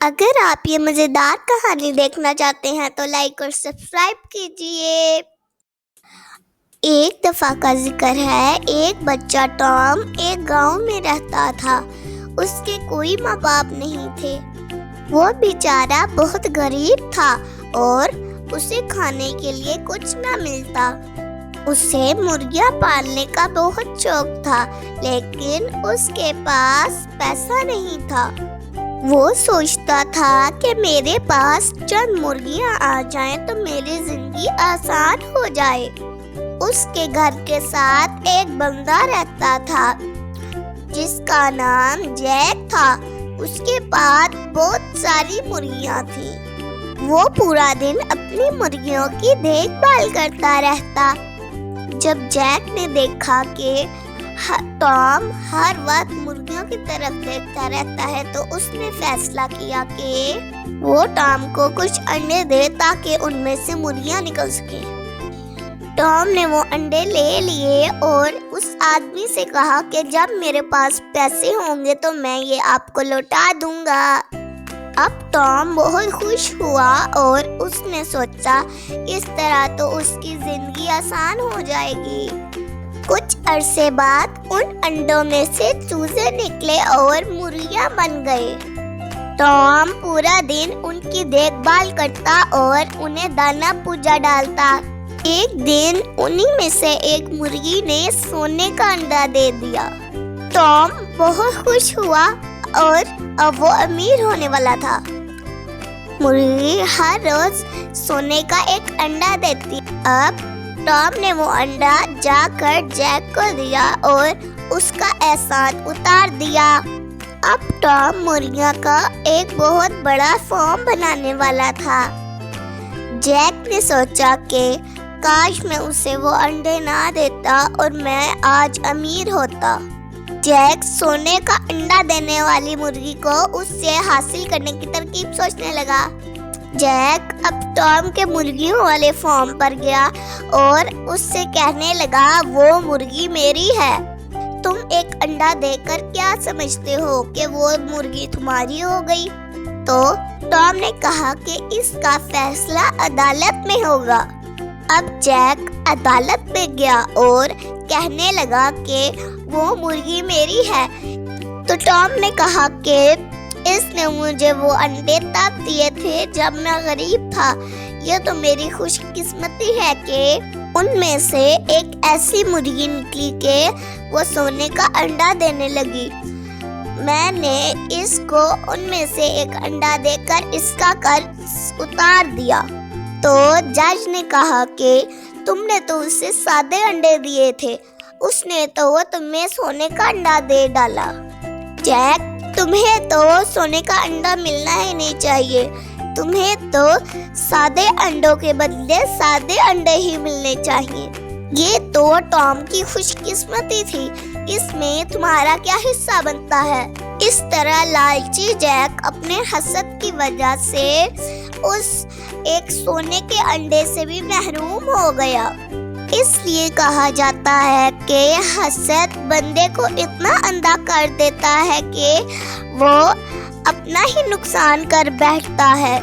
اگر آپ یہ مزیدار کہانی دیکھنا چاہتے ہیں تو لائک اور سبسکرائب کیجیے۔ ایک دفعہ کا ذکر ہے، ایک بچہ ٹام ایک گاؤں میں رہتا تھا۔ اس کے کوئی ماں باپ نہیں تھے۔ وہ بیچارہ بہت غریب تھا اور اسے کھانے کے لیے کچھ نہ ملتا۔ اسے مرغیاں پالنے کا بہت شوق تھا، لیکن اس کے پاس پیسہ نہیں تھا۔ وہ سوچتا تھا کہ میرے پاس چند مرغیاں آ جائیں تو میری زندگی آسان ہو جائے۔ اس کے گھر کے ساتھ ایک بندہ رہتا تھا جس کا نام جیک تھا۔ اس کے پاس بہت ساری مرغیاں تھیں۔ وہ پورا دن اپنی مرغیوں کی دیکھ بھال کرتا رہتا۔ جب جیک نے دیکھا کہ ٹام ہر وقت مرغیوں کی طرف دیکھتا رہتا ہے تو اس نے فیصلہ کیا کہ وہ ٹام کو کچھ انڈے دے تاکہ ان میں سے مرغیاں نکل سکیں۔ ٹام نے وہ انڈے لے لیے اور اس آدمی سے کہا کہ جب میرے پاس پیسے ہوں گے تو میں یہ آپ کو لوٹا دوں گا۔ اب ٹام بہت خوش ہوا اور اس نے سوچا اس طرح تو اس کی زندگی آسان ہو جائے گی۔ کچھ عرصے بعد ان انڈوں میں سے چوزے نکلے اور مرغیاں بن گئے۔ ٹام پورا دن ان کی دیکھ بھال کرتا اور انہیں دانا پوجا ڈالتا۔ ایک دن انہی میں سے ایک مرغی نے سونے کا انڈا دے دیا۔ ٹام بہت خوش ہوا اور اب وہ امیر ہونے والا تھا۔ مرغی ہر روز سونے کا ایک انڈا دیتی۔ اب ٹام نے وہ انڈا جا کر جیک کو دیا اور اس کا احسان اتار دیا۔ اب ٹام مرغیاں کا ایک بہت بڑا فارم بنانے والا تھا۔ جیک نے سوچا کہ کاش میں اسے وہ انڈے نہ دیتا اور میں آج امیر ہوتا۔ جیک سونے کا انڈا دینے والی مرغی کو اس سے حاصل کرنے کی ترکیب سوچنے لگا۔ جیک اب ٹام کے مرغیوں والے فارم پر گیا اور اس سے کہنے لگا وہ مرغی میری ہے۔ تم ایک انڈا دے کر کیا سمجھتے ہو کہ وہ مرغی تمہاری ہو گئی؟ تو ٹام نے کہا کہ اس کا فیصلہ عدالت میں ہوگا۔ اب جیک عدالت میں گیا اور کہنے لگا کہ وہ مرغی میری ہے۔ تو ٹام نے کہا کہ اس نے مجھے وہ انڈے تب دیے تھے جب میں غریب تھا۔ یہ تو میری خوش قسمتی ہے کہ ان میں سے ایک ایسی مرغی نکلی کہ وہ سونے کا انڈا دینے لگی۔ میں نے اس کو ان میں سے ایک انڈا دے کر اس کا قرض اتار دیا۔ تو جج نے کہا کہ تم نے تو اسے سادے انڈے دیے تھے، اس نے تو تمہیں سونے کا انڈا دے ڈالا۔ جیک تمہیں تو سونے کا انڈا ملنا ہی نہیں چاہیے، تمہیں تو سادے انڈوں کے بدلے سادے انڈے ہی ملنے چاہیے۔ یہ تو ٹام کی خوش قسمتی تھی، اس میں تمہارا کیا حصہ بنتا ہے؟ اس طرح لالچی جیک اپنے حسد کی وجہ سے اس ایک سونے کے انڈے سے بھی محروم ہو گیا۔ اس لیے کہا جاتا ہے کہ حسد بندے کو اتنا اندھا کر دیتا ہے کہ وہ اپنا ہی نقصان کر بیٹھتا ہے۔